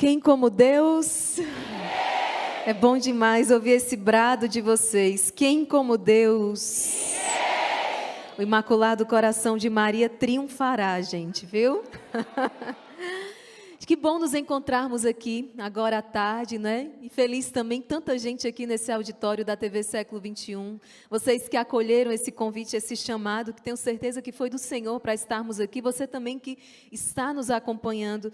Quem como Deus? É bom demais ouvir esse brado de vocês. Quem como Deus? O Imaculado Coração de Maria triunfará, gente, viu? Que bom nos encontrarmos aqui agora à tarde, né? E feliz também, tanta gente aqui nesse auditório da TV Século XXI. Vocês que acolheram esse convite, esse chamado, que tenho certeza que foi do Senhor para estarmos aqui. Você também que está nos acompanhando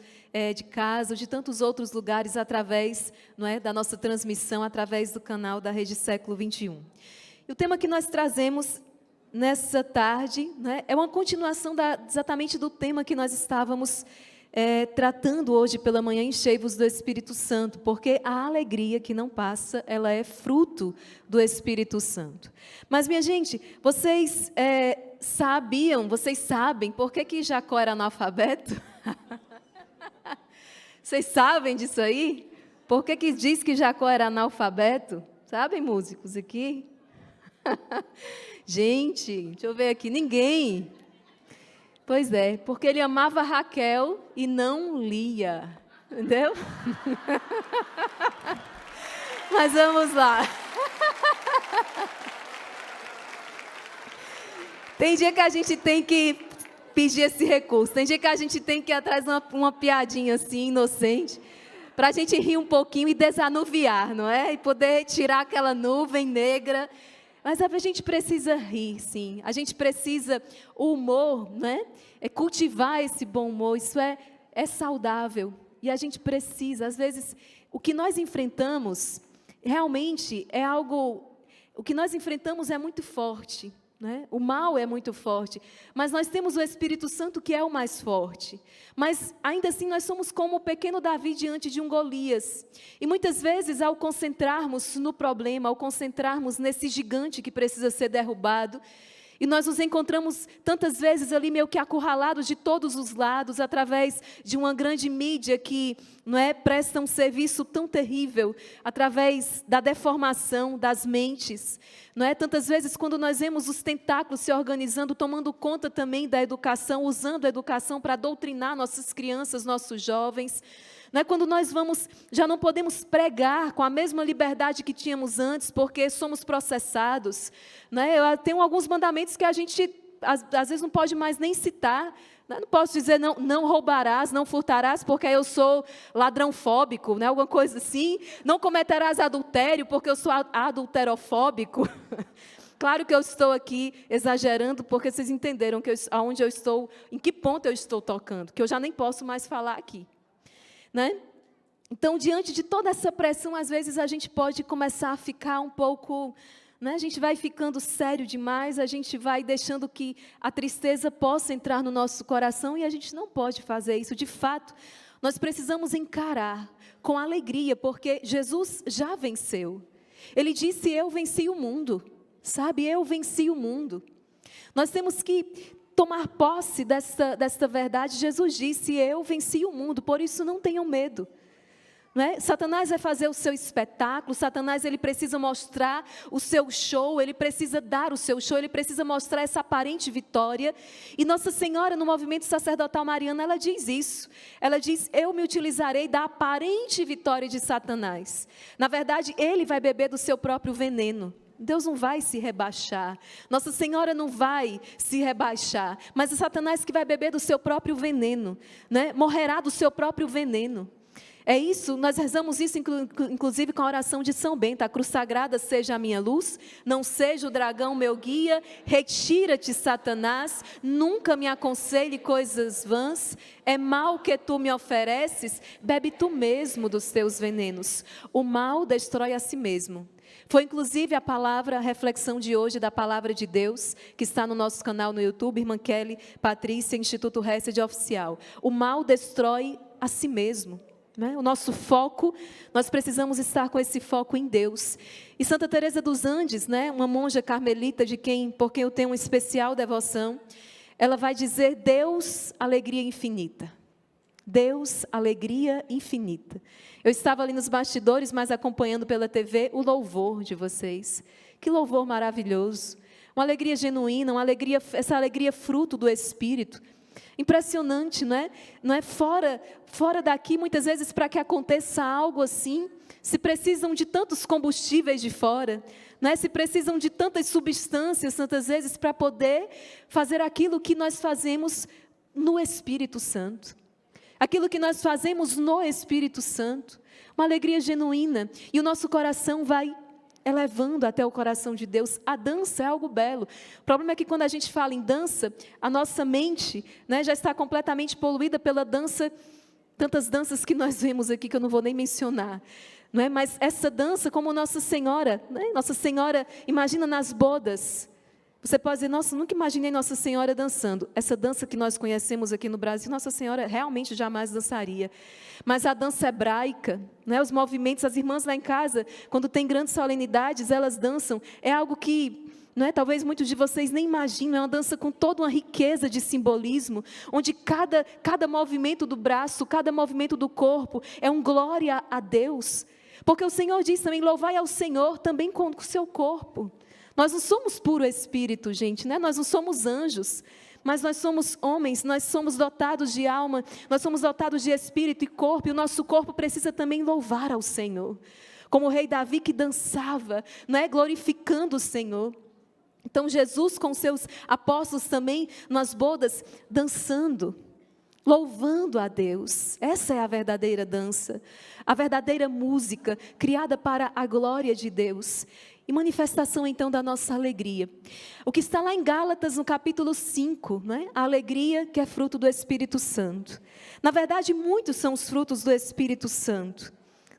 de casa, ou de tantos outros lugares, através, não é, da nossa transmissão, através do canal da Rede Século XXI. E o tema que nós trazemos nessa tarde, né, é uma continuação exatamente do tema que nós estávamos tratando hoje pela manhã, enchei-vos do Espírito Santo, porque a alegria que não passa, ela é fruto do Espírito Santo. Mas, minha gente, vocês sabem por que Jacó era analfabeto? Vocês sabem disso aí? Por que diz que Jacó era analfabeto? Sabem, músicos aqui? Gente, deixa eu ver aqui, ninguém. Pois é, porque ele amava Raquel e não Lia, entendeu? Mas vamos lá. Tem dia que a gente tem que pedir esse recurso, tem dia que a gente tem que ir atrás de uma piadinha assim, inocente, para a gente rir um pouquinho e desanuviar, não é? E poder tirar aquela nuvem negra. Mas a gente precisa rir, sim. A gente precisa, o humor, né? Cultivar esse bom humor, isso é saudável. E a gente precisa, às vezes, o que nós enfrentamos, realmente é algo, o que nós enfrentamos é muito forte, né? O mal é muito forte, mas nós temos o Espírito Santo que é o mais forte. Mas ainda assim nós somos como o pequeno Davi diante de um Golias. E muitas vezes ao concentrarmos no problema, ao concentrarmos nesse gigante que precisa ser derrubado, e nós nos encontramos tantas vezes ali meio que acurralados de todos os lados, através de uma grande mídia que, não é, presta um serviço tão terrível, através da deformação das mentes. Não é? Tantas vezes quando nós vemos os tentáculos se organizando, tomando conta também da educação, usando a educação para doutrinar nossas crianças, nossos jovens. Não é? Quando nós já não podemos pregar com a mesma liberdade que tínhamos antes, porque somos processados. Não é? Eu tenho alguns mandamentos que a gente, às vezes, não pode mais nem citar. Não posso dizer, não roubarás, não furtarás, porque eu sou ladrãofóbico, né? Alguma coisa assim. Não cometerás adultério, porque eu sou adulterofóbico. Claro que eu estou aqui exagerando, porque vocês entenderam aonde eu estou, em que ponto eu estou tocando, que eu já nem posso mais falar aqui. Né? Então, diante de toda essa pressão, às vezes a gente pode começar a ficar um pouco, né? A gente vai ficando sério demais, a gente vai deixando que a tristeza possa entrar no nosso coração e a gente não pode fazer isso. De fato, nós precisamos encarar com alegria, porque Jesus já venceu. Ele disse, eu venci o mundo, sabe? Eu venci o mundo. Nós temos que tomar posse desta verdade. Jesus disse, eu venci o mundo, por isso não tenham medo. Não é? Satanás vai fazer o seu espetáculo, Satanás ele precisa mostrar o seu show, ele precisa dar o seu show, ele precisa mostrar essa aparente vitória. E Nossa Senhora, no movimento sacerdotal mariano, ela diz isso. Ela diz, eu me utilizarei da aparente vitória de Satanás. Na verdade, ele vai beber do seu próprio veneno. Deus não vai se rebaixar, Nossa Senhora não vai se rebaixar, mas é Satanás que vai beber do seu próprio veneno, né? Morrerá do seu próprio veneno. É isso, nós rezamos isso inclusive com a oração de São Bento, a cruz sagrada seja a minha luz, não seja o dragão meu guia, retira-te Satanás, nunca me aconselhe coisas vãs, é mal que tu me ofereces, bebe tu mesmo dos teus venenos, o mal destrói a si mesmo. Foi inclusive a reflexão de hoje da Palavra de Deus, que está no nosso canal no YouTube, Irmã Kelly Patrícia, Instituto Hesed Oficial. O mal destrói a si mesmo. Né? O nosso foco, nós precisamos estar com esse foco em Deus. E Santa Teresa dos Andes, né, uma monja carmelita por quem eu tenho uma especial devoção, ela vai dizer, Deus, alegria infinita. Deus, alegria infinita. Eu estava ali nos bastidores, mas acompanhando pela TV o louvor de vocês. Que louvor maravilhoso. Uma alegria genuína, essa alegria fruto do Espírito. Impressionante, não é? Não é fora daqui, muitas vezes, para que aconteça algo assim, se precisam de tantos combustíveis de fora, não é? Se precisam de tantas substâncias, tantas vezes, para poder fazer aquilo que nós fazemos no Espírito Santo. Aquilo que nós fazemos no Espírito Santo. Uma alegria genuína. E o nosso coração vai elevando até o coração de Deus. A dança é algo belo. O problema é que quando a gente fala em dança, a nossa mente, né, já está completamente poluída pela dança, tantas danças que nós vemos aqui que eu não vou nem mencionar. Não é? Mas essa dança, como Nossa Senhora, né? Nossa Senhora, imagina nas bodas. Você pode dizer, nossa, nunca imaginei Nossa Senhora dançando. Essa dança que nós conhecemos aqui no Brasil, Nossa Senhora realmente jamais dançaria. Mas a dança hebraica, né, os movimentos, as irmãs lá em casa, quando tem grandes solenidades, elas dançam. É algo que, não é, talvez muitos de vocês nem imaginam, é uma dança com toda uma riqueza de simbolismo, onde cada movimento do braço, cada movimento do corpo é um glória a Deus. Porque o Senhor diz também, louvai ao Senhor também com o seu corpo. Nós não somos puro espírito, gente, né? Nós não somos anjos, mas nós somos homens, nós somos dotados de alma, nós somos dotados de espírito e corpo, e o nosso corpo precisa também louvar ao Senhor. Como o rei Davi que dançava, não é? Glorificando o Senhor. Então Jesus com seus apóstolos também nas bodas, dançando, louvando a Deus. Essa é a verdadeira dança, a verdadeira música criada para a glória de Deus. E manifestação então da nossa alegria. O que está lá em Gálatas no capítulo 5, né? A alegria que é fruto do Espírito Santo. Na verdade, muitos são os frutos do Espírito Santo.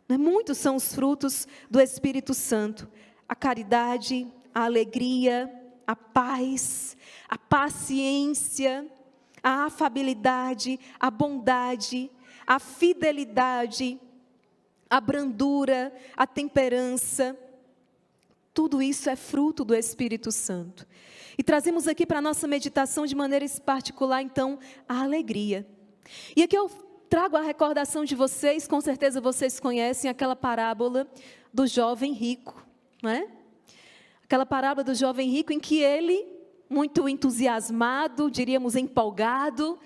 Né? Muitos são os frutos do Espírito Santo. A caridade, a alegria, a paz, a paciência, a afabilidade, a bondade, a fidelidade, a brandura, a temperança. Tudo isso é fruto do Espírito Santo. E trazemos aqui para a nossa meditação de maneira particular, então, a alegria. E aqui eu trago a recordação de vocês, com certeza vocês conhecem aquela parábola do jovem rico, não é? Aquela parábola do jovem rico em que ele, muito entusiasmado, diríamos empolgado,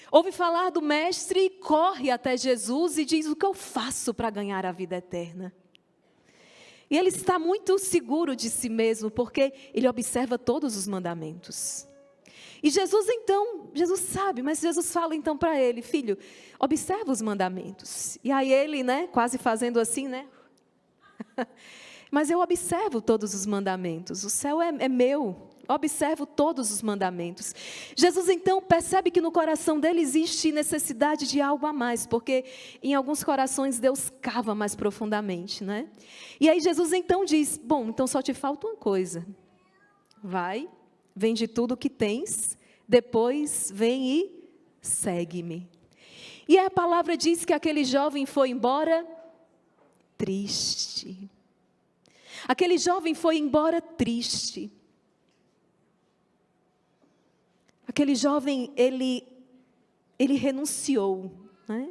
ouve falar do mestre, corre até Jesus e diz, o que eu faço para ganhar a vida eterna? E ele está muito seguro de si mesmo, porque ele observa todos os mandamentos. E Jesus sabe, mas Jesus fala então para ele, filho, observa os mandamentos. E aí ele, né, quase fazendo assim, né? Mas eu observo todos os mandamentos, o céu é meu. Observo todos os mandamentos. Jesus então percebe que no coração dele existe necessidade de algo a mais, porque em alguns corações Deus cava mais profundamente, né? E aí Jesus então diz, bom, então só te falta uma coisa. Vai, vende tudo o que tens, depois vem e segue-me. E a palavra diz que aquele jovem foi embora triste. Aquele jovem foi embora triste. Aquele jovem, ele renunciou, né?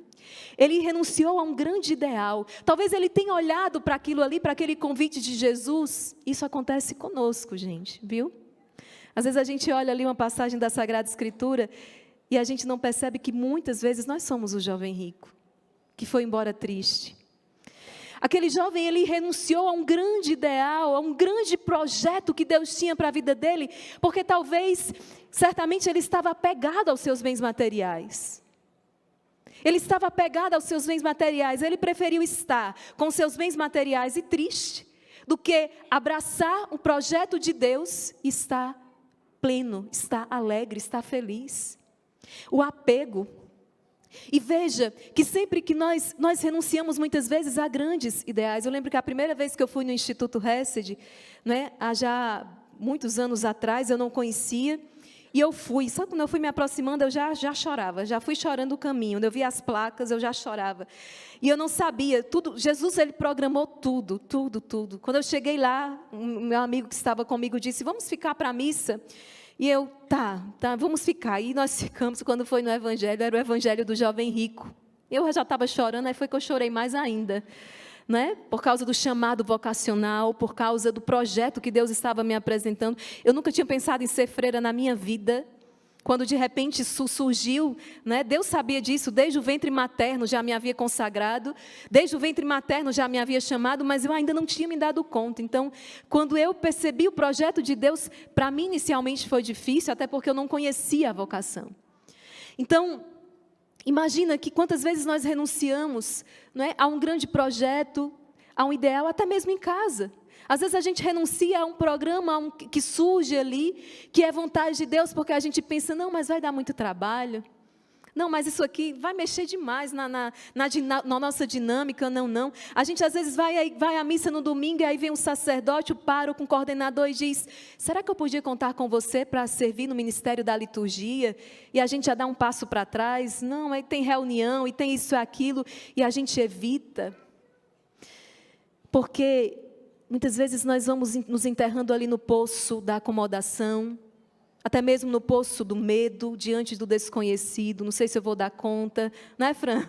Ele renunciou a um grande ideal. Talvez ele tenha olhado para aquilo ali, para aquele convite de Jesus. Isso acontece conosco, gente, viu? Às vezes a gente olha ali uma passagem da Sagrada Escritura e a gente não percebe que muitas vezes nós somos o jovem rico, que foi embora triste. Aquele jovem, ele renunciou a um grande ideal, a um grande projeto que Deus tinha para a vida dele, porque talvez, certamente ele estava apegado aos seus bens materiais. Ele estava apegado aos seus bens materiais, ele preferiu estar com seus bens materiais e triste, do que abraçar o projeto de Deus e estar pleno, estar alegre, estar feliz. O apego. E veja que sempre que nós renunciamos muitas vezes a grandes ideais. Eu lembro que a primeira vez que eu fui no Instituto Hesed, né, há já muitos anos atrás, eu não conhecia, e eu fui. Sabe quando eu fui me aproximando, eu já chorava, já fui chorando o caminho. Quando eu vi as placas, eu já chorava. E eu não sabia, tudo. Jesus, ele programou tudo. Quando eu cheguei lá, o meu amigo que estava comigo disse, vamos ficar para a missa? E eu, tá, vamos ficar. E nós ficamos, quando foi no Evangelho, era o Evangelho do jovem rico. Eu já estava chorando, aí foi que eu chorei mais ainda. Né? Por causa do chamado vocacional, por causa do projeto que Deus estava me apresentando. Eu nunca tinha pensado em ser freira na minha vida. Quando de repente isso surgiu, né? Deus sabia disso, desde o ventre materno já me havia consagrado, desde o ventre materno já me havia chamado, mas eu ainda não tinha me dado conta. Então, quando eu percebi o projeto de Deus, para mim inicialmente foi difícil, até porque eu não conhecia a vocação. Então, imagina que quantas vezes nós renunciamos, não é, a um grande projeto, a um ideal, até mesmo em casa. Às vezes a gente renuncia a um programa que surge ali, que é vontade de Deus, porque a gente pensa, não, mas vai dar muito trabalho. Não, mas isso aqui vai mexer demais na nossa dinâmica, não. A gente às vezes vai à missa no domingo e aí vem um sacerdote, o pároco, um coordenador e diz, será que eu podia contar com você para servir no ministério da liturgia? E a gente já dá um passo para trás, não, aí tem reunião e tem isso e aquilo, e a gente evita. Porque muitas vezes nós vamos nos enterrando ali no poço da acomodação, até mesmo no poço do medo, diante do desconhecido. Não sei se eu vou dar conta, não é, Fran?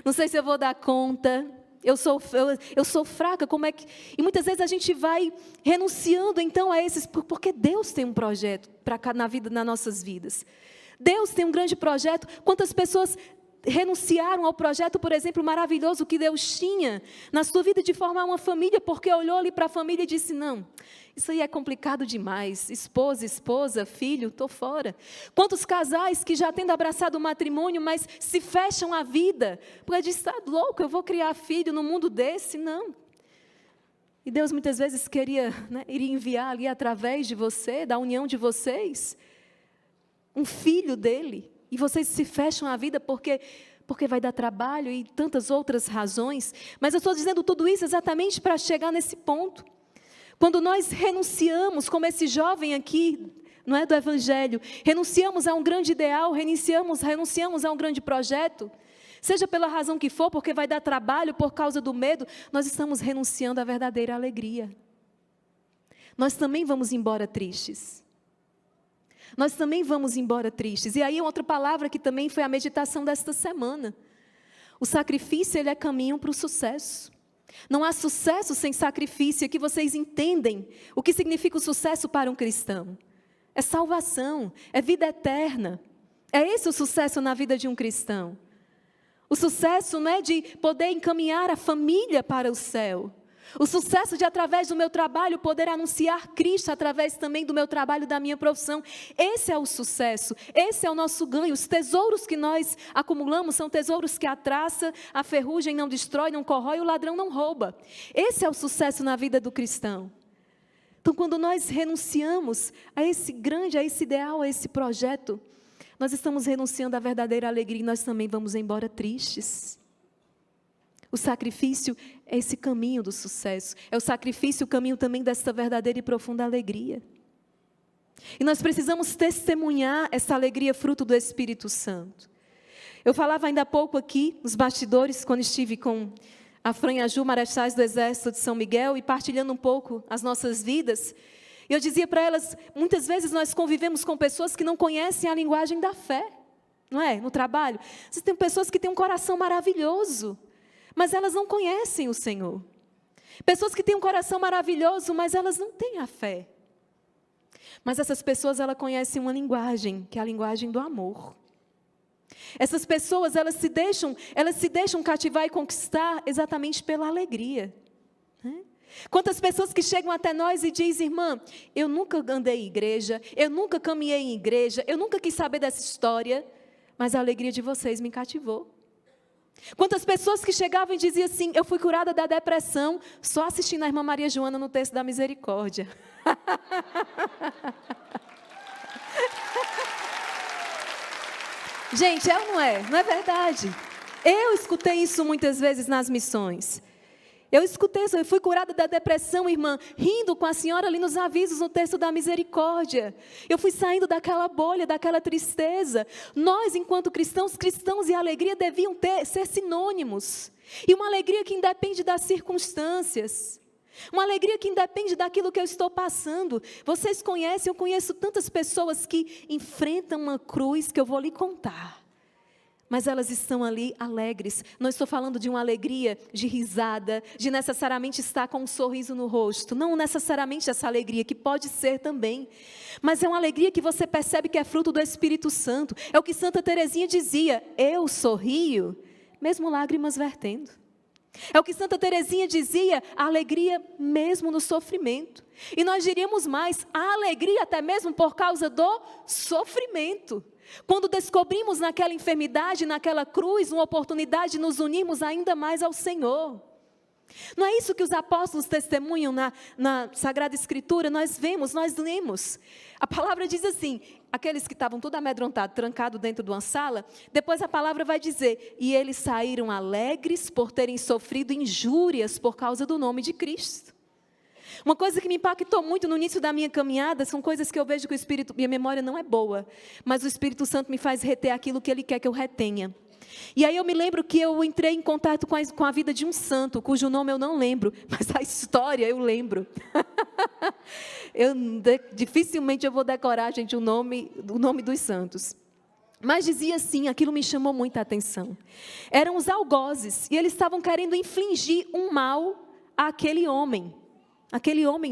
Não sei se eu vou dar conta. Eu sou fraca, como é que... E muitas vezes a gente vai renunciando então a esses, porque Deus tem um projeto nas nossas vidas. Deus tem um grande projeto. Quantas pessoas renunciaram ao projeto, por exemplo, maravilhoso que Deus tinha na sua vida de formar uma família, porque olhou ali para a família e disse, não, isso aí é complicado demais, esposa, filho, estou fora. Quantos casais que já tendo abraçado o matrimônio, mas se fecham a vida, porque diz, está louco, eu vou criar filho no mundo desse? Não. E Deus muitas vezes queria, né, iria enviar ali através de você, da união de vocês, um filho dele. E vocês se fecham a vida porque vai dar trabalho e tantas outras razões. Mas eu estou dizendo tudo isso exatamente para chegar nesse ponto. Quando nós renunciamos, como esse jovem aqui, não é, do Evangelho, renunciamos a um grande ideal, renunciamos a um grande projeto, seja pela razão que for, porque vai dar trabalho, por causa do medo, nós estamos renunciando à verdadeira alegria. Nós também vamos embora tristes. Nós também vamos embora tristes. E aí outra palavra que também foi a meditação desta semana. O sacrifício, ele é caminho para o sucesso. Não há sucesso sem sacrifício. Aqui vocês entendem o que significa o sucesso para um cristão. É salvação, é vida eterna. É esse o sucesso na vida de um cristão. O sucesso não é de poder encaminhar a família para o céu. O sucesso de, através do meu trabalho, poder anunciar Cristo, através também do meu trabalho, da minha profissão. Esse é o sucesso, esse é o nosso ganho. Os tesouros que nós acumulamos são tesouros que a traça, a ferrugem não destrói, não corrói, o ladrão não rouba. Esse é o sucesso na vida do cristão. Então, quando nós renunciamos a esse grande, a esse ideal, a esse projeto, nós estamos renunciando à verdadeira alegria e nós também vamos embora tristes. O sacrifício é esse caminho do sucesso. É o sacrifício, o caminho também dessa verdadeira e profunda alegria. E nós precisamos testemunhar essa alegria fruto do Espírito Santo. Eu falava ainda há pouco aqui, nos bastidores, quando estive com a Fran e a Ju, marechais do Exército de São Miguel, e partilhando um pouco as nossas vidas. E eu dizia para elas, muitas vezes nós convivemos com pessoas que não conhecem a linguagem da fé. Não é? No trabalho. Você tem pessoas que têm um coração maravilhoso, mas elas não conhecem o Senhor. Pessoas que têm um coração maravilhoso, mas elas não têm a fé. Mas essas pessoas, elas conhecem uma linguagem, que é a linguagem do amor. Essas pessoas, elas se deixam cativar e conquistar exatamente pela alegria. Quantas pessoas que chegam até nós e dizem, irmã, eu nunca andei em igreja, eu nunca caminhei em igreja, eu nunca quis saber dessa história, mas a alegria de vocês me cativou. Quantas pessoas que chegavam e diziam assim, eu fui curada da depressão só assistindo a irmã Maria Joana no texto da misericórdia. Gente, é ou não é? Não é verdade? Eu escutei isso muitas vezes nas missões. Eu escutei isso, eu fui curada da depressão, irmã, rindo com a senhora ali nos avisos no texto da misericórdia. Eu fui saindo daquela bolha, daquela tristeza. Nós, enquanto cristãos e alegria deviam ser sinônimos. E uma alegria que independe das circunstâncias. Uma alegria que independe daquilo que eu estou passando. Vocês conhecem, eu conheço tantas pessoas que enfrentam uma cruz que eu vou lhe contar. Mas elas estão ali alegres. Não estou falando de uma alegria de risada, de necessariamente estar com um sorriso no rosto. Não necessariamente essa alegria, que pode ser também. Mas é uma alegria que você percebe que é fruto do Espírito Santo. É o que Santa Teresinha dizia: eu sorrio, mesmo lágrimas vertendo. É o que Santa Teresinha dizia: a alegria mesmo no sofrimento. E nós diríamos mais, a alegria até mesmo por causa do sofrimento. Quando descobrimos naquela enfermidade, naquela cruz, uma oportunidade de nos unirmos ainda mais ao Senhor. Não é isso que os apóstolos testemunham na Sagrada Escritura? Nós vemos, nós lemos. A palavra diz assim, aqueles que estavam tudo amedrontados, trancados dentro de uma sala, depois a palavra vai dizer, e eles saíram alegres por terem sofrido injúrias por causa do nome de Cristo. Uma coisa que me impactou muito no início da minha caminhada, são coisas que eu vejo que o Espírito, minha memória não é boa, mas o Espírito Santo me faz reter aquilo que Ele quer que eu retenha. E aí eu me lembro que eu entrei em contato com a vida de um santo, cujo nome eu não lembro, mas a história eu lembro. Dificilmente eu vou decorar, gente, o nome dos santos. Mas dizia assim, aquilo me chamou muita atenção. Eram os algozes, e eles estavam querendo infligir um mal àquele homem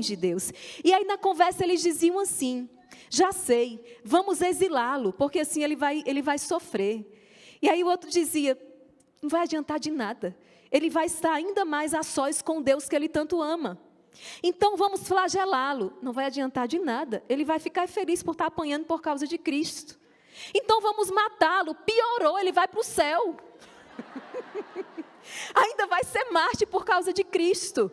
de Deus. E aí na conversa eles diziam assim, já sei, vamos exilá-lo, porque assim ele vai sofrer. E aí o outro dizia, não vai adiantar de nada, ele vai estar ainda mais a sós com Deus que ele tanto ama. Então vamos flagelá-lo, não vai adiantar de nada, ele vai ficar feliz por estar apanhando por causa de Cristo. Então vamos matá-lo, piorou, ele vai para o céu. Ainda vai ser mártir por causa de Cristo.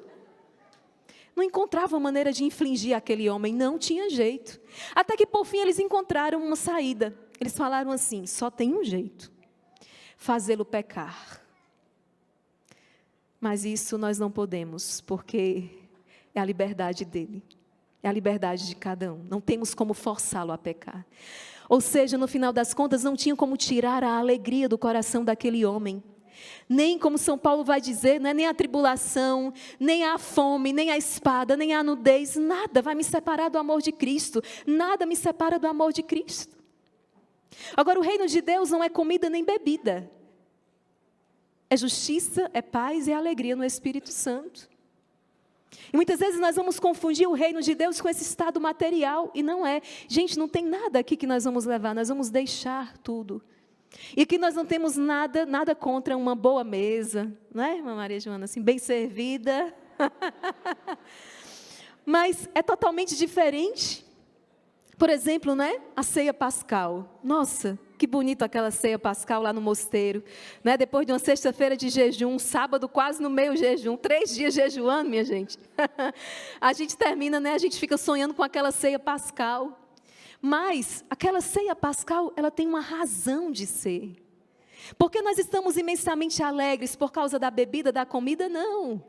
Não encontravam maneira de infligir aquele homem, não tinha jeito. Até que por fim eles encontraram uma saída. Eles falaram assim, só tem um jeito, fazê-lo pecar. Mas isso nós não podemos, porque é a liberdade dele, é a liberdade de cada um. Não temos como forçá-lo a pecar. Ou seja, no final das contas, não tinha como tirar a alegria do coração daquele homem. Nem, como São Paulo vai dizer, não é nem a tribulação, nem a fome, nem a espada, nem a nudez, nada vai me separar do amor de Cristo, nada me separa do amor de Cristo. Agora, o reino de Deus não é comida nem bebida, é justiça, é paz e é alegria no Espírito Santo. E muitas vezes nós vamos confundir o reino de Deus com esse estado material, e não é. Gente, não tem nada aqui que nós vamos levar, nós vamos deixar tudo. E aqui nós não temos nada contra uma boa mesa, não é, irmã Maria Joana? Assim, bem servida. Mas é totalmente diferente. Por exemplo, né, a ceia pascal. Nossa, que bonito aquela ceia pascal lá no mosteiro. Né? Depois de uma sexta-feira de jejum, sábado quase no meio jejum, 3 dias jejuando, minha gente. A gente termina, né, a gente fica sonhando com aquela ceia pascal. Mas aquela ceia pascal, ela tem uma razão de ser. Porque nós estamos imensamente alegres por causa da bebida, da comida? Não.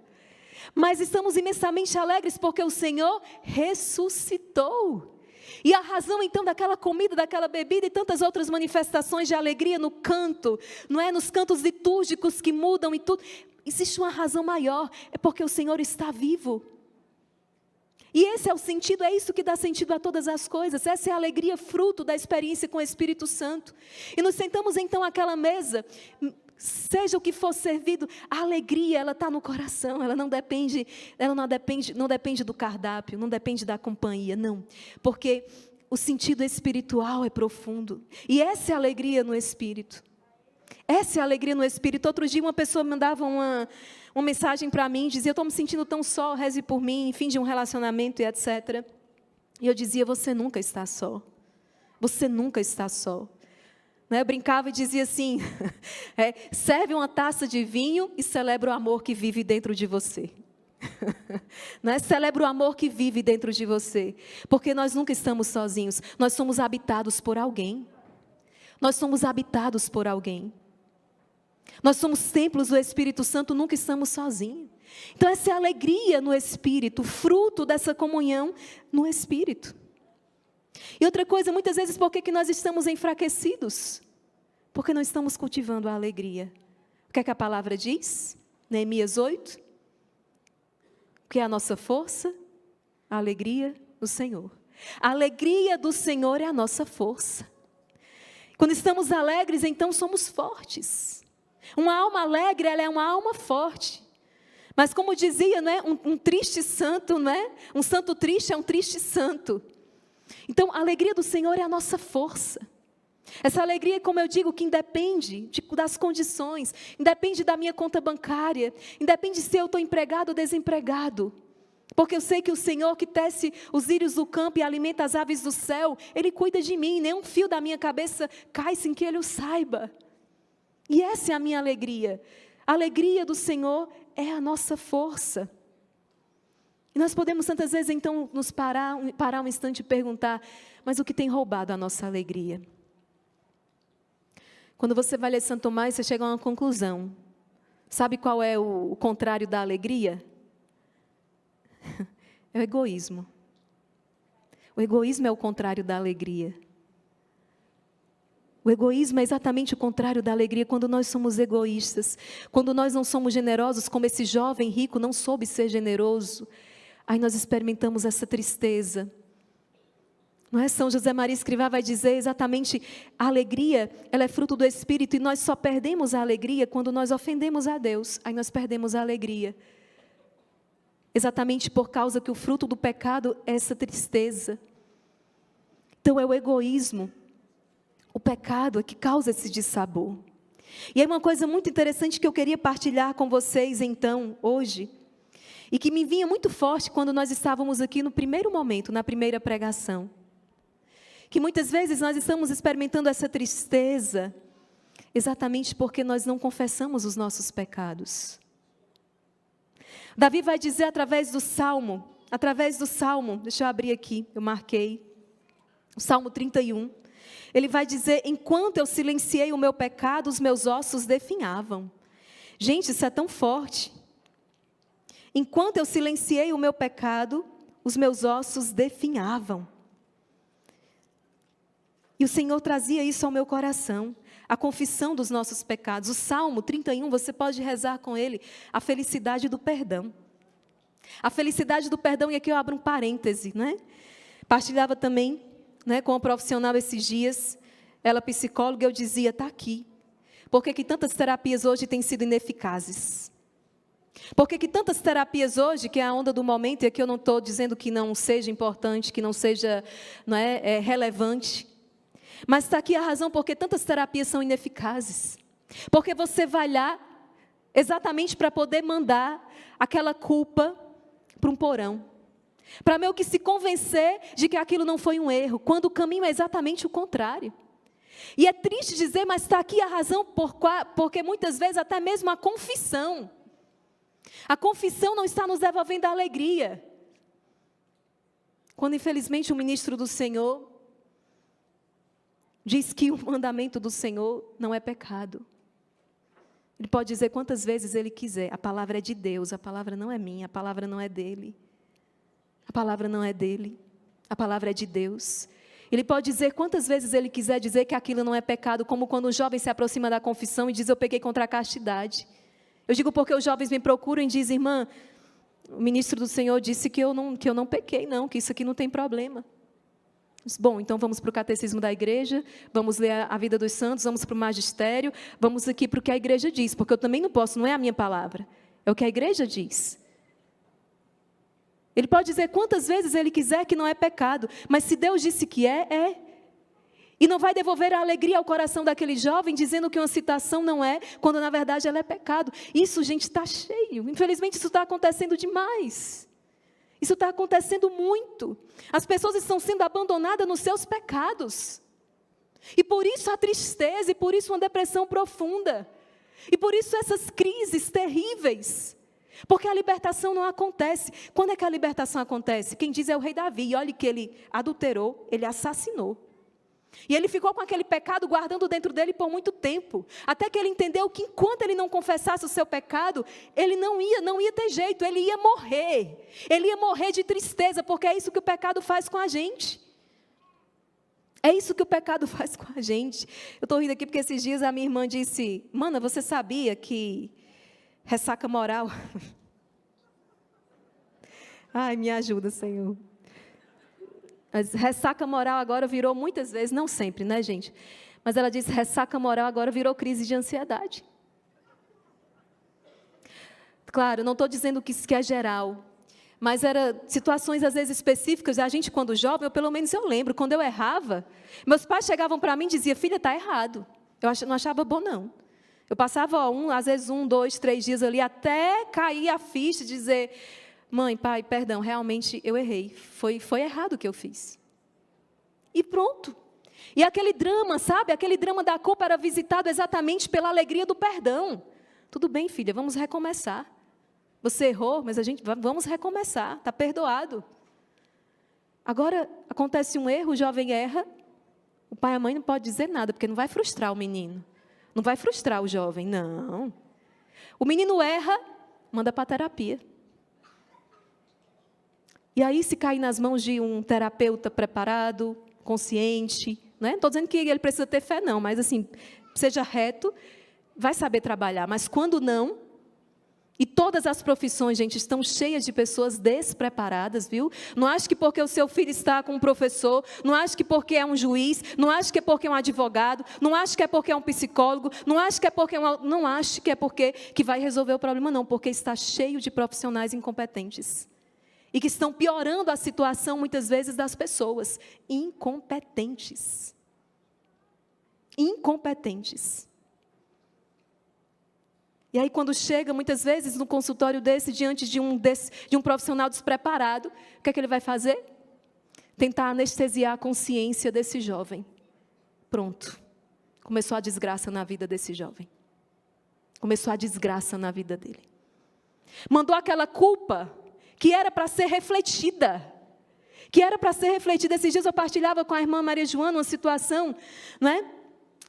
Mas estamos imensamente alegres porque o Senhor ressuscitou. E a razão então daquela comida, daquela bebida e tantas outras manifestações de alegria no canto, não é? Nos cantos litúrgicos que mudam e tudo. Existe uma razão maior, é porque o Senhor está vivo. E esse é o sentido, é isso que dá sentido a todas as coisas. Essa é a alegria fruto da experiência com o Espírito Santo. E nos sentamos então àquela mesa, seja o que for servido, a alegria, ela está no coração, ela não depende do cardápio, não depende da companhia, não. Porque o sentido espiritual é profundo. E essa é a alegria no Espírito. Essa é a alegria no Espírito. Outro dia uma pessoa mandava uma mensagem para mim, dizia, eu estou me sentindo tão só, reze por mim, fim de um relacionamento e etc. E eu dizia, você nunca está só. Você nunca está só. Eu brincava e dizia assim, serve uma taça de vinho e celebra o amor que vive dentro de você. Celebra o amor que vive dentro de você. Porque nós nunca estamos sozinhos, nós somos habitados por alguém. Nós somos habitados por alguém. Nós somos templos do Espírito Santo, nunca estamos sozinhos. Então essa é a alegria no Espírito, fruto dessa comunhão no Espírito. E outra coisa, muitas vezes, por que nós estamos enfraquecidos? Porque não estamos cultivando a alegria. O que é que a palavra diz? Neemias 8. O que é a nossa força? A alegria do Senhor. A alegria do Senhor é a nossa força. Quando estamos alegres, então somos fortes. Uma alma alegre, ela é uma alma forte. Mas como dizia, não é? Um triste santo, não é? Um santo triste é um triste santo. Então, a alegria do Senhor é a nossa força. Essa alegria, como eu digo, que independe das condições, independe da minha conta bancária, independe se eu estou empregado ou desempregado. Porque eu sei que o Senhor que tece os lírios do campo e alimenta as aves do céu, Ele cuida de mim, nenhum fio da minha cabeça cai sem que Ele o saiba. E essa é a minha alegria. A alegria do Senhor é a nossa força. E nós podemos tantas vezes então nos parar um instante e perguntar, mas o que tem roubado a nossa alegria? Quando você vai ler Santo Tomás, você chega a uma conclusão. Sabe qual é o contrário da alegria? É o egoísmo. O egoísmo é o contrário da alegria. O egoísmo é exatamente o contrário da alegria, quando nós somos egoístas, quando nós não somos generosos, como esse jovem rico não soube ser generoso, aí nós experimentamos essa tristeza. Não é? São José Maria Escrivá vai dizer exatamente, a alegria, ela é fruto do Espírito, e nós só perdemos a alegria quando nós ofendemos a Deus, aí nós perdemos a alegria. Exatamente por causa que o fruto do pecado é essa tristeza. Então é o egoísmo, o pecado é que causa esse dissabor. E é uma coisa muito interessante que eu queria partilhar com vocês então, hoje, e que me vinha muito forte quando nós estávamos aqui no primeiro momento, na primeira pregação. Que muitas vezes nós estamos experimentando essa tristeza, exatamente porque nós não confessamos os nossos pecados. Davi vai dizer através do Salmo, deixa eu abrir aqui, eu marquei, o Salmo 31, ele vai dizer, enquanto eu silenciei o meu pecado, os meus ossos definhavam. Gente, isso é tão forte. Enquanto eu silenciei o meu pecado, os meus ossos definhavam. E o Senhor trazia isso ao meu coração, a confissão dos nossos pecados. O Salmo 31, você pode rezar com ele, a felicidade do perdão. A felicidade do perdão, e aqui eu abro um parêntese, né? Partilhava também, né, com uma profissional esses dias, ela psicóloga, eu dizia, está aqui. Por que tantas terapias hoje têm sido ineficazes? Por que tantas terapias hoje, que é a onda do momento, e aqui eu não estou dizendo que não seja importante, que não seja relevante, mas está aqui a razão porque tantas terapias são ineficazes. Porque você vai lá exatamente para poder mandar aquela culpa para um porão. Para meio que se convencer de que aquilo não foi um erro, quando o caminho é exatamente o contrário. E é triste dizer, mas está aqui a razão porque muitas vezes até mesmo a confissão não está nos devolvendo a alegria. Quando infelizmente o ministro do Senhor diz que o mandamento do Senhor não é pecado. Ele pode dizer quantas vezes ele quiser, a palavra é de Deus, a palavra não é minha, a palavra não é dele. A palavra não é dele, a palavra é de Deus. Ele pode dizer quantas vezes ele quiser dizer que aquilo não é pecado, como quando o jovem se aproxima da confissão e diz, eu pequei contra a castidade. Eu digo porque os jovens me procuram e dizem, irmã, o ministro do Senhor disse que eu não pequei, não, que isso aqui não tem problema. Bom, então vamos para o catecismo da igreja, vamos ler a vida dos santos, vamos para o magistério, vamos aqui para o que a igreja diz, porque eu também não posso, não é a minha palavra, é o que a igreja diz. Ele pode dizer quantas vezes ele quiser que não é pecado, mas se Deus disse que é. E não vai devolver a alegria ao coração daquele jovem, dizendo que uma citação não é, quando na verdade ela é pecado. Isso, gente, está cheio. Infelizmente isso está acontecendo demais. Isso está acontecendo muito. As pessoas estão sendo abandonadas nos seus pecados. E por isso a tristeza, e por isso uma depressão profunda. E por isso essas crises terríveis. Porque a libertação não acontece. Quando é que a libertação acontece? Quem diz é o rei Davi. E olha que ele adulterou, ele assassinou. E ele ficou com aquele pecado guardando dentro dele por muito tempo. Até que ele entendeu que enquanto ele não confessasse o seu pecado, ele não ia ter jeito, ele ia morrer. Ele ia morrer de tristeza, porque é isso que o pecado faz com a gente. É isso que o pecado faz com a gente. Eu estou rindo aqui porque esses dias a minha irmã disse, mana, você sabia que ressaca moral... Ai, me ajuda, Senhor. Mas ressaca moral agora virou muitas vezes, não sempre, né, gente? Mas ela disse, ressaca moral agora virou crise de ansiedade. Claro, não estou dizendo que isso é geral, mas eram situações às vezes específicas. A gente quando jovem, pelo menos eu lembro, quando eu errava, meus pais chegavam para mim e diziam, filha, está errado. Eu não achava bom não. Eu passava às vezes 1, 2, 3 dias ali, até cair a ficha e dizer, mãe, pai, perdão, realmente eu errei. Foi errado o que eu fiz. E pronto. E aquele drama, sabe? Aquele drama da culpa era visitado exatamente pela alegria do perdão. Tudo bem, filha, vamos recomeçar. Você errou, mas vamos recomeçar, está perdoado. Agora, acontece um erro, o jovem erra, o pai e a mãe não podem dizer nada, porque não vai frustrar o menino. Não vai frustrar o jovem, não. O menino erra, manda para a terapia. E aí, se cair nas mãos de um terapeuta preparado, consciente, né? Não estou dizendo que ele precisa ter fé, não, mas assim, seja reto, vai saber trabalhar. Mas quando não, e todas as profissões, gente, estão cheias de pessoas despreparadas, viu? Não acho que porque o seu filho está com um professor, não acho que porque é um juiz, não acho que é porque é um advogado, não acho que é porque é um psicólogo, não acho que é porque não acho que é porque que vai resolver o problema, não, porque está cheio de profissionais incompetentes. E que estão piorando a situação, muitas vezes, das pessoas. Incompetentes. Incompetentes. E aí, quando chega, muitas vezes, no consultório diante de um profissional despreparado, o que é que ele vai fazer? Tentar anestesiar a consciência desse jovem. Pronto. Começou a desgraça na vida desse jovem. Começou a desgraça na vida dele. Mandou aquela culpa que era para ser refletida. Que era para ser refletida. Esses dias eu partilhava com a irmã Maria Joana uma situação, não é?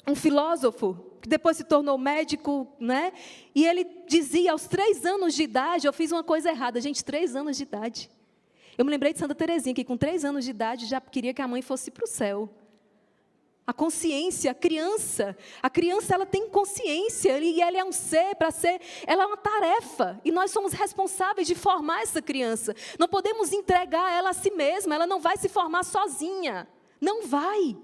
Um filósofo, que depois se tornou médico, né? E ele dizia, aos 3 anos de idade, eu fiz uma coisa errada. Gente, 3 anos de idade. Eu me lembrei de Santa Teresinha, que com 3 anos de idade já queria que a mãe fosse para o céu. A consciência, a criança ela tem consciência, e ela é um ser, ela é uma tarefa, e nós somos responsáveis de formar essa criança. Não podemos entregar ela a si mesma, ela não vai se formar sozinha, não vai.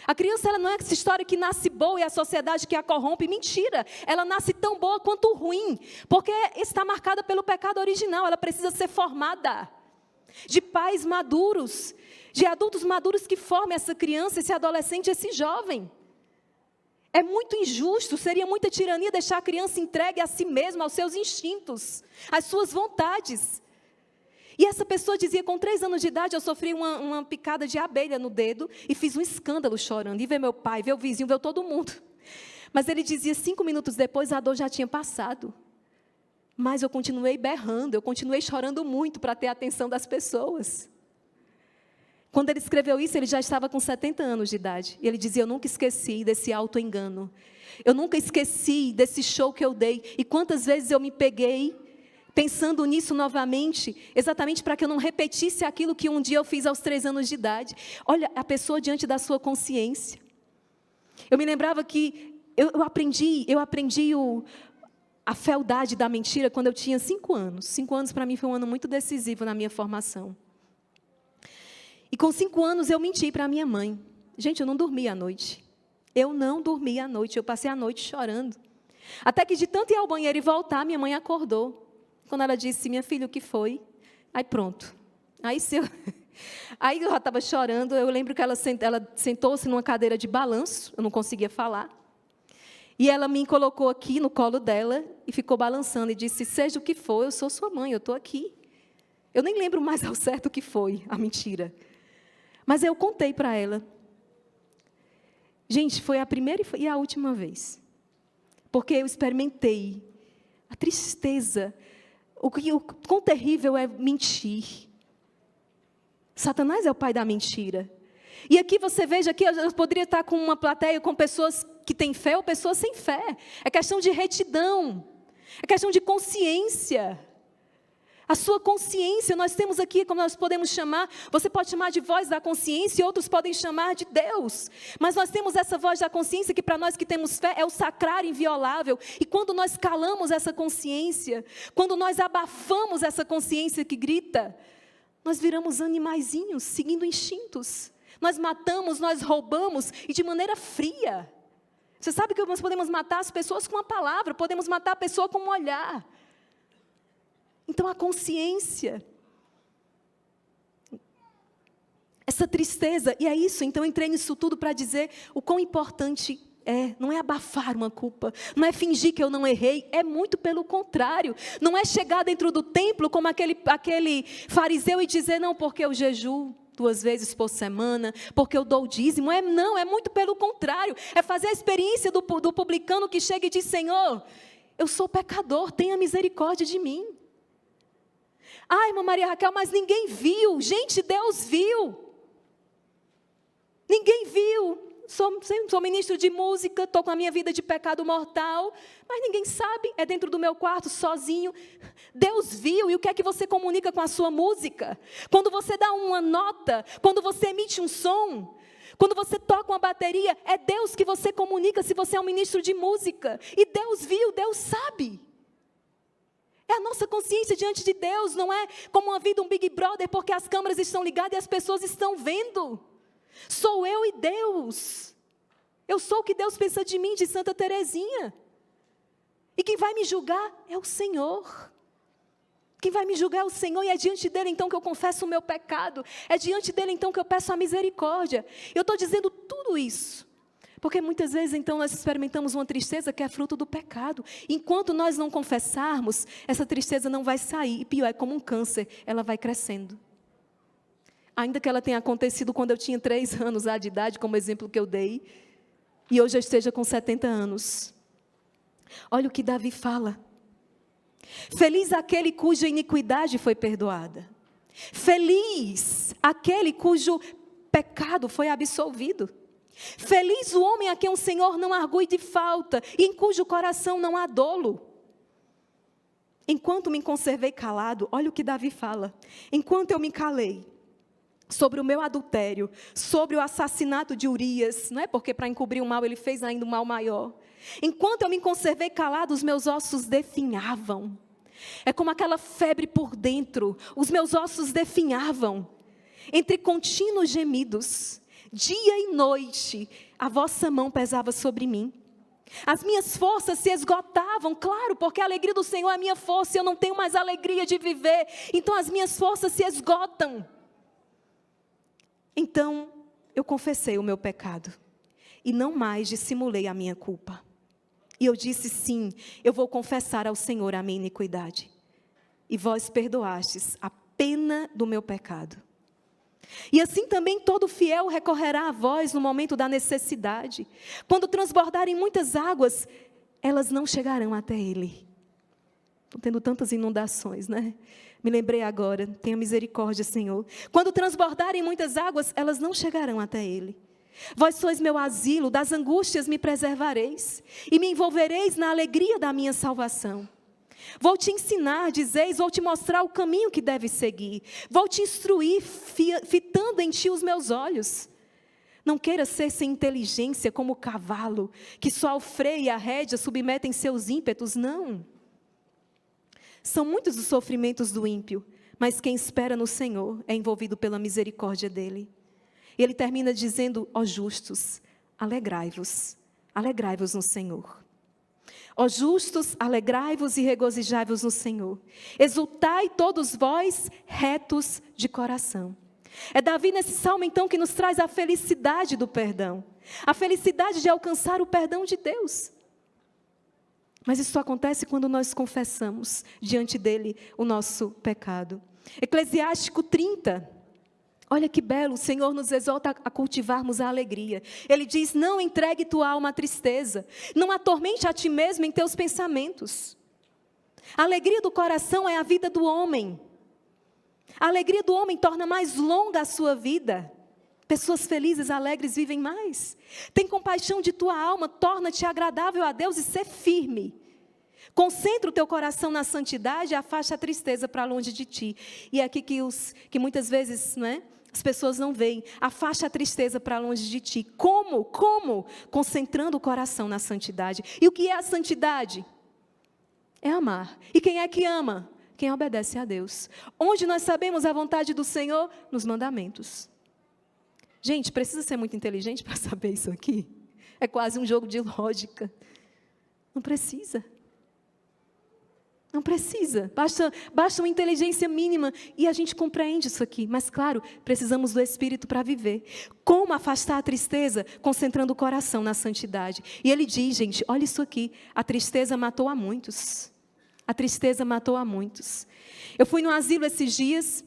A criança ela não é essa história que nasce boa e a sociedade que a corrompe. Mentira, ela nasce tão boa quanto ruim, porque está marcada pelo pecado original. Ela precisa ser formada de pais maduros, de adultos maduros que formem essa criança, esse adolescente, esse jovem. É muito injusto, seria muita tirania deixar a criança entregue a si mesma, aos seus instintos, às suas vontades. E essa pessoa dizia, com 3 anos de idade, eu sofri uma picada de abelha no dedo e fiz um escândalo chorando. E ver meu pai, ver o vizinho, ver todo mundo. Mas ele dizia, 5 minutos depois, a dor já tinha passado. Mas eu continuei berrando, eu continuei chorando muito para ter a atenção das pessoas. Quando ele escreveu isso, ele já estava com 70 anos de idade. E ele dizia, eu nunca esqueci desse auto-engano. Eu nunca esqueci desse show que eu dei. E quantas vezes eu me peguei pensando nisso novamente, exatamente para que eu não repetisse aquilo que um dia eu fiz aos 3 anos de idade. Olha, a pessoa diante da sua consciência. Eu me lembrava que eu aprendi a fealdade da mentira quando eu tinha 5 anos. 5 anos para mim foi um ano muito decisivo na minha formação. E com 5 anos eu menti para a minha mãe. Gente, eu não dormi à noite. Eu não dormi à noite, eu passei a noite chorando. Até que de tanto ir ao banheiro e voltar, minha mãe acordou. Quando ela disse, minha filha, o que foi? Aí pronto. Aí eu já estava chorando, eu lembro que ela sentou-se numa cadeira de balanço, eu não conseguia falar. E ela me colocou aqui no colo dela e ficou balançando e disse, seja o que for, eu sou sua mãe, eu estou aqui. Eu nem lembro mais ao certo o que foi a mentira. Mas eu contei para ela. Gente, foi a primeira e a última vez. Porque eu experimentei a tristeza. O quão terrível é mentir. Satanás é o pai da mentira. E aqui você veja que eu poderia estar com uma plateia com pessoas que têm fé ou pessoas sem fé. É questão de retidão. É questão de consciência. A sua consciência, nós temos aqui, como nós podemos chamar, você pode chamar de voz da consciência e outros podem chamar de Deus. Mas nós temos essa voz da consciência que para nós que temos fé é o sacrário inviolável. E quando nós calamos essa consciência, quando nós abafamos essa consciência que grita, nós viramos animaizinhos, seguindo instintos. Nós matamos, nós roubamos e de maneira fria. Você sabe que nós podemos matar as pessoas com uma palavra, podemos matar a pessoa com um olhar. Então a consciência, essa tristeza, e é isso, então eu entrei nisso tudo para dizer o quão importante não é abafar uma culpa, não é fingir que eu não errei, é muito pelo contrário. Não é chegar dentro do templo como aquele fariseu e dizer, não, porque eu jejuo 2 vezes por semana, porque eu dou o dízimo. Não, é muito pelo contrário. É fazer a experiência do publicano que chega e diz, Senhor, eu sou pecador, tenha misericórdia de mim. Ah, irmã Maria Raquel, mas ninguém viu. Gente, Deus viu. Ninguém viu. Sou ministro de música, estou com a minha vida de pecado mortal, mas ninguém sabe, é dentro do meu quarto, sozinho. Deus viu, e o que é que você comunica com a sua música? Quando você dá uma nota, quando você emite um som, quando você toca uma bateria, é Deus que você comunica se você é um ministro de música. E Deus viu, Deus sabe. É a nossa consciência diante de Deus, não é como uma vida, um Big Brother, porque as câmeras estão ligadas e as pessoas estão vendo. Sou eu e Deus. Eu sou o que Deus pensa de mim, de Santa Teresinha. E quem vai me julgar é o Senhor. Quem vai me julgar é o Senhor, e é diante dele então que eu confesso o meu pecado. É diante dele então que eu peço a misericórdia. Eu estou dizendo tudo isso, porque muitas vezes então nós experimentamos uma tristeza que é fruto do pecado. Enquanto nós não confessarmos, essa tristeza não vai sair. E pior, é como um câncer, ela vai crescendo. Ainda que ela tenha acontecido quando eu tinha 3 anos de idade, como exemplo que eu dei, e hoje eu esteja com 70 anos. Olha o que Davi fala. Feliz aquele cuja iniquidade foi perdoada. Feliz aquele cujo pecado foi absolvido. Feliz o homem a quem o Senhor não argue de falta, e em cujo coração não há dolo. Enquanto me conservei calado, olha o que Davi fala. Enquanto eu me calei sobre o meu adultério, sobre o assassinato de Urias, não é porque para encobrir o mal ele fez ainda um mal maior. Enquanto eu me conservei calado, os meus ossos definhavam. É como aquela febre por dentro, os meus ossos definhavam. Entre contínuos gemidos, dia e noite, a vossa mão pesava sobre mim. As minhas forças se esgotavam, claro, porque a alegria do Senhor é a minha força, e eu não tenho mais alegria de viver, então as minhas forças se esgotam. Então, eu confessei o meu pecado, e não mais dissimulei a minha culpa. E eu disse, sim, eu vou confessar ao Senhor a minha iniquidade. E vós perdoastes a pena do meu pecado. E assim também todo fiel recorrerá a vós no momento da necessidade. Quando transbordarem muitas águas, elas não chegarão até ele. Estou tendo tantas inundações, né? Me lembrei agora, tenha misericórdia, Senhor. Quando transbordarem muitas águas, elas não chegarão até ele. Vós sois meu asilo, das angústias me preservareis, e me envolvereis na alegria da minha salvação. Vou te ensinar, dizeis, vou te mostrar o caminho que deves seguir. Vou te instruir, fitando em ti os meus olhos. Não queira ser sem inteligência como o cavalo, que só ao freio e a rédea submetem seus ímpetos, não. São muitos os sofrimentos do ímpio, mas quem espera no Senhor é envolvido pela misericórdia dele. E ele termina dizendo, ó justos, alegrai-vos no Senhor. Ó justos, alegrai-vos e regozijai-vos no Senhor. Exultai todos vós retos de coração. É Davi nesse salmo então que nos traz a felicidade do perdão. A felicidade de alcançar o perdão de Deus. Mas isso acontece quando nós confessamos diante dele o nosso pecado. Eclesiástico 30. Olha que belo, o Senhor nos exorta a cultivarmos a alegria. Ele diz, não entregue tua alma à tristeza. Não atormente a ti mesmo em teus pensamentos. A alegria do coração é a vida do homem. A alegria do homem torna mais longa a sua vida. Pessoas felizes, alegres, vivem mais. Tem compaixão de tua alma, torna-te agradável a Deus e ser firme. Concentra o teu coração na santidade e afasta a tristeza para longe de ti. E é aqui que muitas vezes, não é? As pessoas não veem. Afasta a tristeza para longe de ti. Como? Como? Concentrando o coração na santidade. E o que é a santidade? É amar. E quem é que ama? Quem obedece a Deus. Onde nós sabemos a vontade do Senhor? Nos mandamentos. Gente, precisa ser muito inteligente para saber isso aqui? É quase um jogo de lógica. Não precisa. Não precisa. Basta uma inteligência mínima e a gente compreende isso aqui. Mas, claro, precisamos do Espírito para viver. Como afastar a tristeza? Concentrando o coração na santidade. E ele diz, gente, olha isso aqui. A tristeza matou a muitos. A tristeza matou a muitos. Eu fui no asilo esses dias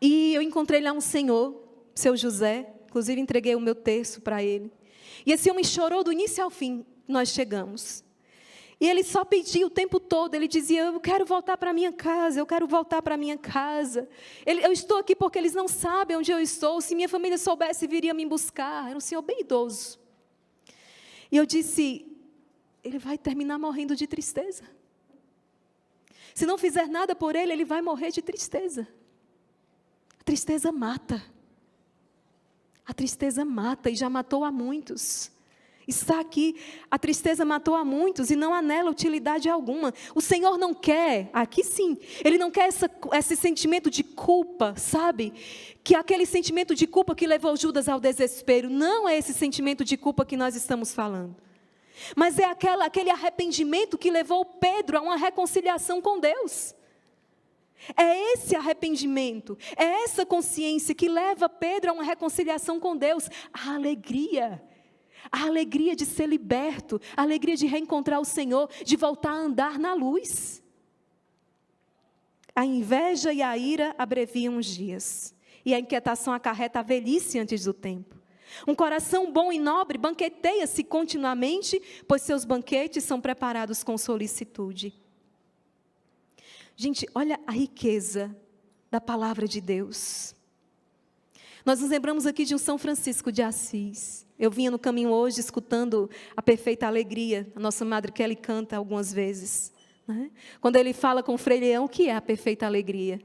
e eu encontrei lá um senhor, seu José. Inclusive, entreguei o meu terço para ele. E esse homem chorou do início ao fim. Nós chegamos. E ele só pedia o tempo todo, ele dizia, eu quero voltar para minha casa, eu quero voltar para minha casa. Eu estou aqui porque eles não sabem onde eu estou, se minha família soubesse, viria me buscar. Era um senhor bem idoso. E eu disse, ele vai terminar morrendo de tristeza. Se não fizer nada por ele, ele vai morrer de tristeza. A tristeza mata. A tristeza mata e já matou a muitos. Está aqui, a tristeza matou a muitos e não há nela utilidade alguma. O Senhor não quer, aqui sim, Ele não quer esse sentimento de culpa, sabe? Que é aquele sentimento de culpa que levou Judas ao desespero. Não é esse sentimento de culpa que nós estamos falando. Mas é aquele arrependimento que levou Pedro a uma reconciliação com Deus. É esse arrependimento, é essa consciência que leva Pedro a uma reconciliação com Deus. A alegria de ser liberto, a alegria de reencontrar o Senhor, de voltar a andar na luz. A inveja e a ira abreviam os dias, e a inquietação acarreta a velhice antes do tempo. Um coração bom e nobre banqueteia-se continuamente, pois seus banquetes são preparados com solicitude. Gente, olha a riqueza da palavra de Deus. Nós nos lembramos aqui de um São Francisco de Assis. Eu vinha no caminho hoje escutando a Perfeita Alegria. A nossa Madre Kelly canta algumas vezes, né? Quando ele fala com o Frei Leão, o que é a perfeita alegria?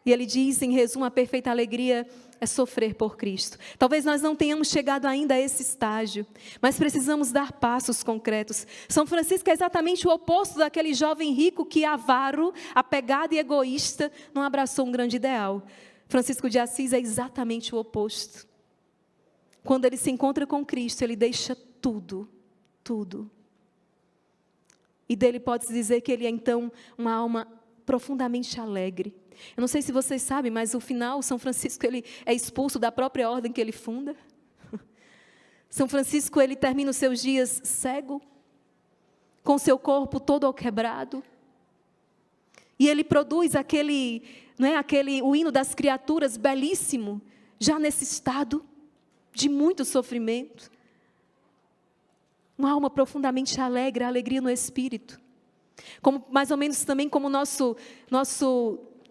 E ele diz, em resumo, a perfeita alegria é sofrer por Cristo. Talvez nós não tenhamos chegado ainda a esse estágio, mas precisamos dar passos concretos. São Francisco é exatamente o oposto daquele jovem rico que, avaro, apegado e egoísta, não abraçou um grande ideal. Francisco de Assis é exatamente o oposto. Quando ele se encontra com Cristo, ele deixa tudo, tudo. E dele pode-se dizer que ele é, então, uma alma profundamente alegre. Eu não sei se vocês sabem, mas no final, São Francisco ele é expulso da própria ordem que ele funda. São Francisco ele termina os seus dias cego, com seu corpo todo quebrado. E ele produz o hino das criaturas belíssimo, já nesse estado de muito sofrimento. Uma alma profundamente alegre, a alegria no espírito. Mais ou menos também como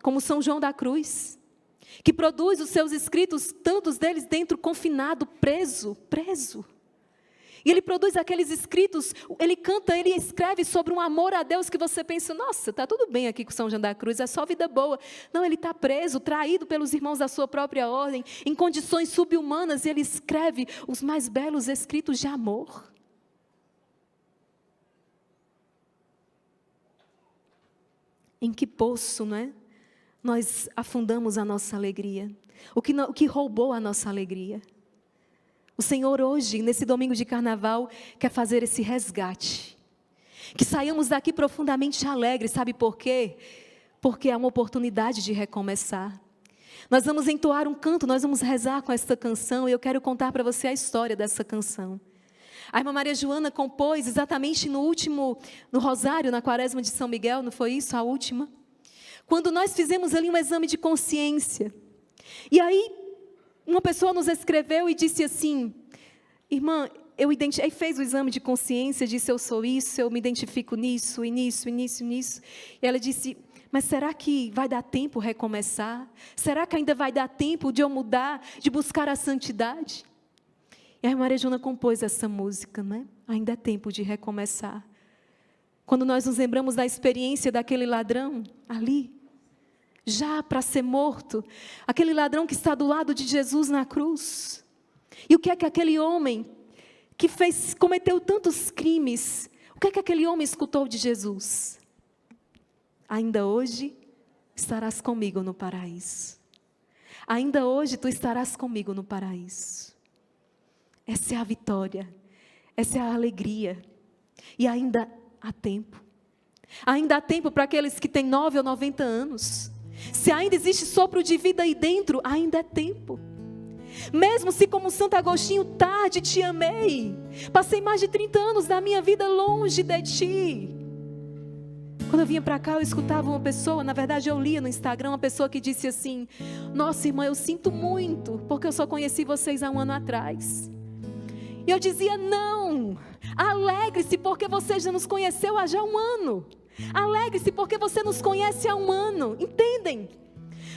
como São João da Cruz, que produz os seus escritos, tantos deles dentro, confinado, preso. E ele produz aqueles escritos, ele canta, ele escreve sobre um amor a Deus que você pensa, nossa, está tudo bem aqui com São João da Cruz, é só vida boa. Não, ele está preso, traído pelos irmãos da sua própria ordem, em condições subhumanas, e ele escreve os mais belos escritos de amor. Em que poço, não é? Nós afundamos a nossa alegria. O que roubou a nossa alegria? O Senhor hoje, nesse domingo de carnaval, quer fazer esse resgate. Que saiamos daqui profundamente alegres, sabe por quê? Porque é uma oportunidade de recomeçar. Nós vamos entoar um canto, nós vamos rezar com esta canção, e eu quero contar para você a história dessa canção. A irmã Maria Joana compôs exatamente no rosário, na quaresma de São Miguel, não foi isso, a última? Quando nós fizemos ali um exame de consciência. E aí, uma pessoa nos escreveu e disse assim, irmã, aí fez o exame de consciência, disse, eu sou isso, eu me identifico nisso, e nisso, e nisso, e nisso. E ela disse, mas será que vai dar tempo recomeçar? Será que ainda vai dar tempo de eu mudar, de buscar a santidade? E a irmã Maria Joana compôs essa música, né? Ainda é tempo de recomeçar. Quando nós nos lembramos da experiência daquele ladrão ali, já para ser morto, aquele ladrão que está do lado de Jesus na cruz. E o que é que aquele homem que cometeu tantos crimes, o que é que aquele homem escutou de Jesus? Ainda hoje estarás comigo no paraíso. Ainda hoje tu estarás comigo no paraíso. Essa é a vitória. Essa é a alegria. E ainda há tempo. Ainda há tempo para aqueles que têm 9 ou 90 anos. Se ainda existe sopro de vida aí dentro, ainda é tempo. Mesmo se como Santo Agostinho tarde te amei, passei mais de 30 anos da minha vida longe de ti. Quando eu vinha para cá, eu escutava uma pessoa, na verdade eu lia no Instagram, uma pessoa que disse assim: nossa irmã, eu sinto muito, porque eu só conheci vocês há um ano atrás. E eu dizia: não, alegre-se porque você já nos conheceu há já um ano. Alegre-se porque você nos conhece há um ano, entendem?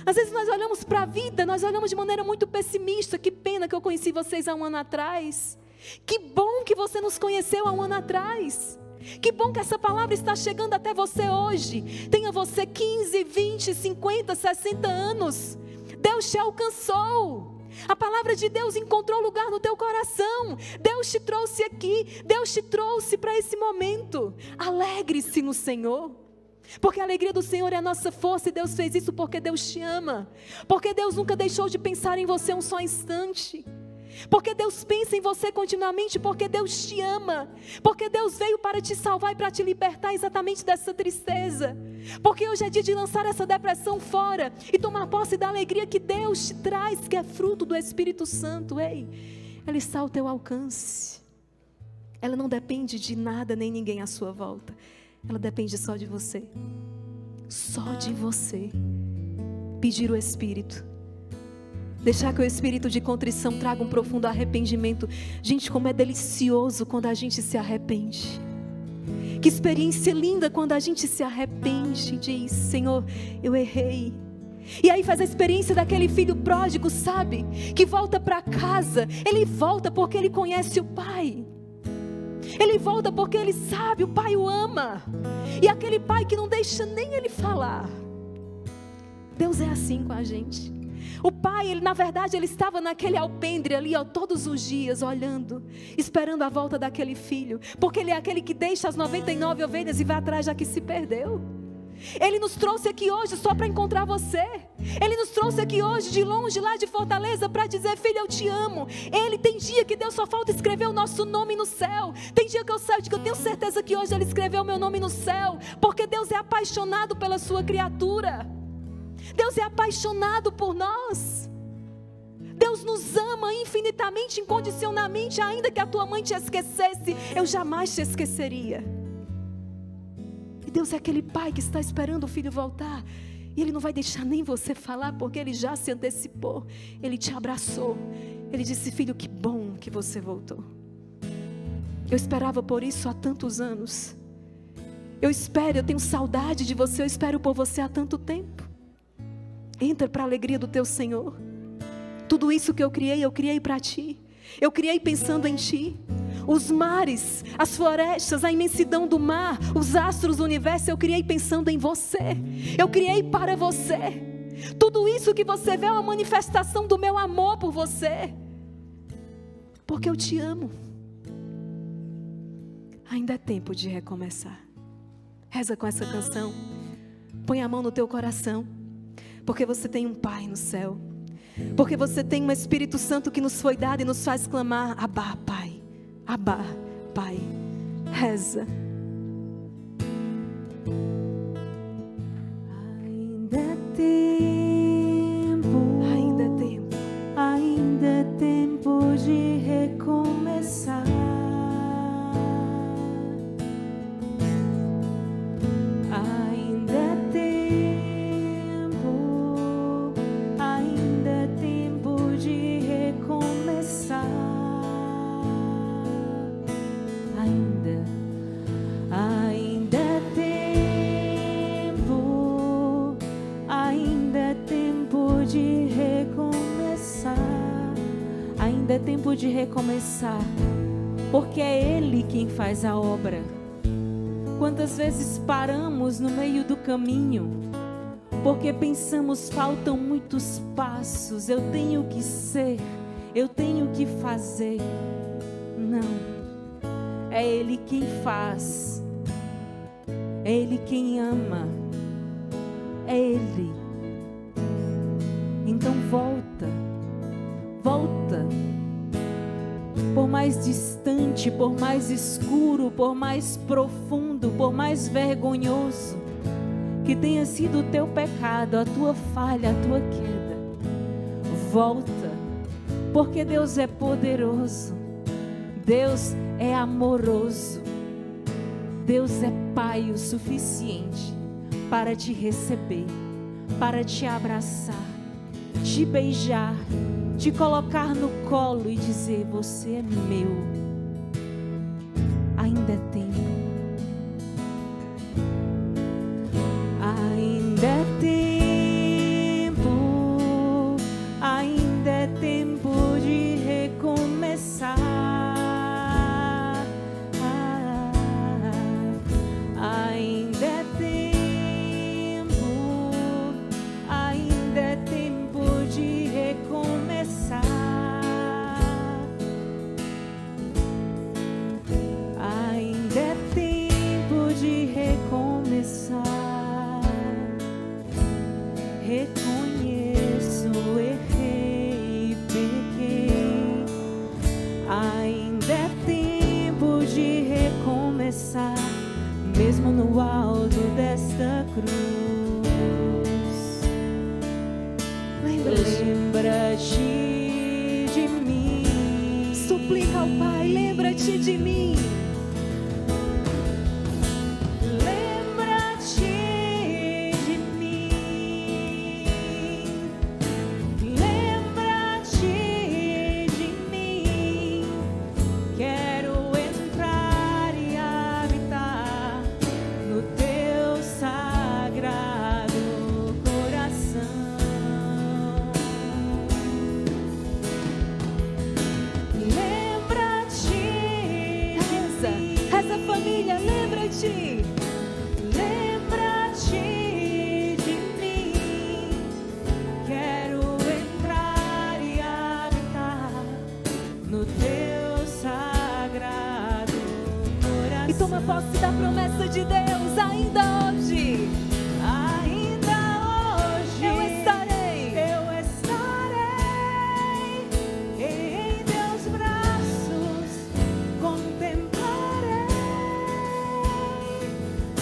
Às vezes nós olhamos para a vida, nós olhamos de maneira muito pessimista. Que pena que eu conheci vocês há um ano atrás. Que bom que você nos conheceu há um ano atrás. Que bom que essa palavra está chegando até você hoje. Tenha você 15, 20, 50, 60 anos. Deus te alcançou. A palavra de Deus encontrou lugar no teu coração. Deus te trouxe aqui. Deus te trouxe para esse momento. Alegre-se no Senhor. Porque a alegria do Senhor é a nossa força. E Deus fez isso porque Deus te ama. Porque Deus nunca deixou de pensar em você um só instante. Porque Deus pensa em você continuamente. Porque Deus te ama. Porque Deus veio para te salvar e para te libertar exatamente dessa tristeza. Porque hoje é dia de lançar essa depressão fora e tomar posse da alegria que Deus te traz, que é fruto do Espírito Santo. Ei, ela está ao teu alcance. Ela não depende de nada nem ninguém à sua volta. Ela depende só de você. Só de você. Pedir o Espírito. Deixar que o Espírito de contrição traga um profundo arrependimento. Gente, como é delicioso quando a gente se arrepende. Que experiência linda quando a gente se arrepende e diz: Senhor, eu errei. E aí faz a experiência daquele filho pródigo, sabe? Que volta para casa. Ele volta porque ele conhece o Pai. Ele volta porque ele sabe, o Pai o ama. E aquele Pai que não deixa nem ele falar. Deus é assim com a gente. O Pai, ele, na verdade, ele estava naquele alpendre ali, ó, todos os dias, olhando, esperando a volta daquele filho. Porque ele é aquele que deixa as 99 ovelhas e vai atrás da que se perdeu. Ele nos trouxe aqui hoje só para encontrar você. Ele nos trouxe aqui hoje de longe, lá de Fortaleza, para dizer: filho, eu te amo. Ele tem dia que Deus só falta escrever o nosso nome no céu. Tem dia que eu tenho certeza que hoje Ele escreveu o meu nome no céu. Porque Deus é apaixonado pela sua criatura. Deus é apaixonado por nós. Deus nos ama infinitamente, incondicionalmente. Ainda que a tua mãe te esquecesse, eu jamais te esqueceria. E Deus é aquele Pai que está esperando o filho voltar. E Ele não vai deixar nem você falar, porque Ele já se antecipou. Ele te abraçou. Ele disse: filho, que bom que você voltou. Eu esperava por isso há tantos anos. Eu tenho saudade de você. Eu espero por você há tanto tempo. Entra para a alegria do teu Senhor. Tudo isso que eu criei para ti. Eu criei pensando em ti. Os mares, as florestas, a imensidão do mar, os astros do universo, eu criei pensando em você. Eu criei para você. Tudo isso que você vê é uma manifestação do meu amor por você. Porque eu te amo. Ainda é tempo de recomeçar. Reza com essa canção. Põe a mão no teu coração. Porque você tem um Pai no céu. Porque você tem um Espírito Santo que nos foi dado e nos faz clamar: Abá, Pai. Abá, Pai. Reza. Ainda é tempo. Ainda é tempo. Ainda é tempo de recomeçar. Ainda é tempo de recomeçar, porque é Ele quem faz a obra. Quantas vezes paramos no meio do caminho, porque pensamos: faltam muitos passos, eu tenho que ser, eu tenho que fazer. Não, é Ele quem faz, é Ele quem ama, é Ele. Então volta. Por mais distante, por mais escuro, por mais profundo, por mais vergonhoso que tenha sido o teu pecado, a tua falha, a tua queda, volta, porque Deus é poderoso, Deus é amoroso, Deus é Pai o suficiente para te receber, para te abraçar, te beijar, te colocar no colo e dizer: você é meu. Ainda é tempo. Ainda é tempo. Ainda é tempo de recomeçar. Ainda é tempo. Ainda é tempo de recomeçar. Ainda é tempo de recomeçar. Reconheço, errei e pequei. Ainda é tempo de recomeçar, mesmo no alto desta cruz. Lembra-te de mim. Suplica ao Pai, lembra-te de mim. Lembra-te de mim. Lembra-te de mim. Quero entrar e habitar no teu sagrado coração. Lembra-te de mim. Reza família, lembra-te. Lembra-te de mim. Quero entrar e habitar no teu sagrado coração. E toma posse da promessa de Deus ainda hoje. Ainda hoje Eu estarei em teus braços, contemplarei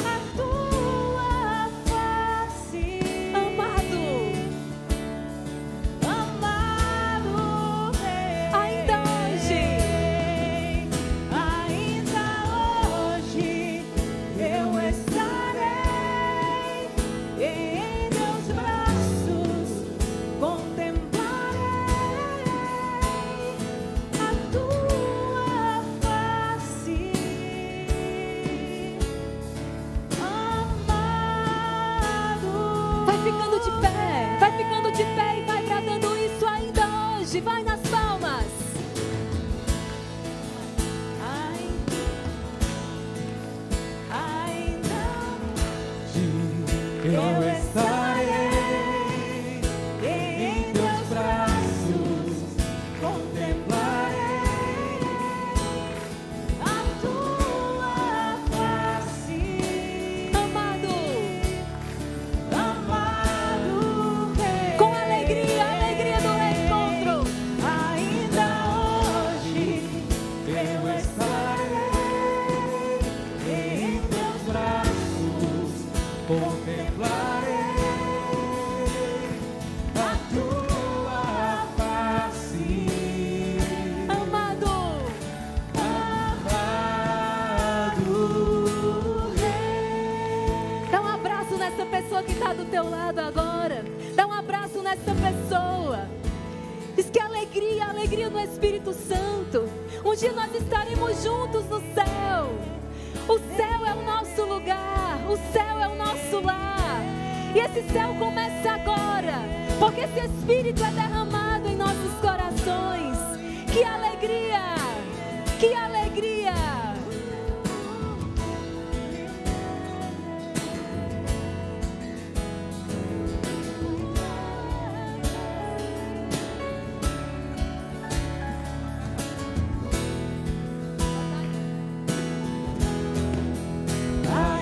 a tua face, amado. amado Rei. Ainda hoje. Ainda hoje eu estarei em teus braços, contemplarei a tua face, amado. Vai ficando de pé e vai bradando isso ainda hoje. Vai nas palmas. Ainda Eu estarei em teus braços, contemplarei a tua face, Amado, amado Rei. com alegria, alegria do reencontro. Ainda hoje eu estarei em teus braços, contemplarei a tua face, Amado, amado Rei. dá um abraço nessa pessoa que está do teu lado agora. Dá um abraço nessa pessoa. Diz que a alegria do Espírito Santo. Um dia nós estaremos juntos no céu. O céu é o nosso lugar. O céu é o nosso lar. E esse céu começa agora. Porque esse Espírito é derramado em nossos corações. Que alegria! Que alegria!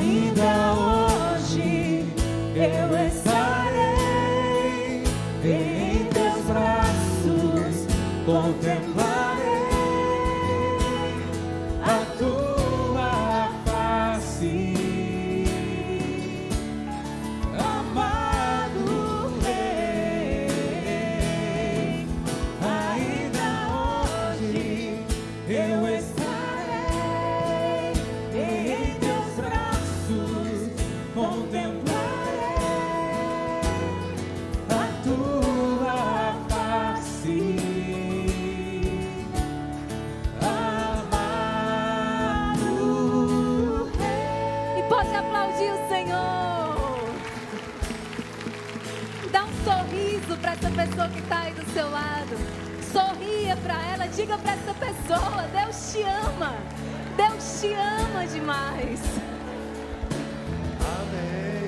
ainda hoje eu estarei em teus braços, contemplarei sorriso para essa pessoa que está aí do seu lado. Sorria para ela, diga para essa pessoa: Deus te ama. Deus te ama demais. Amém.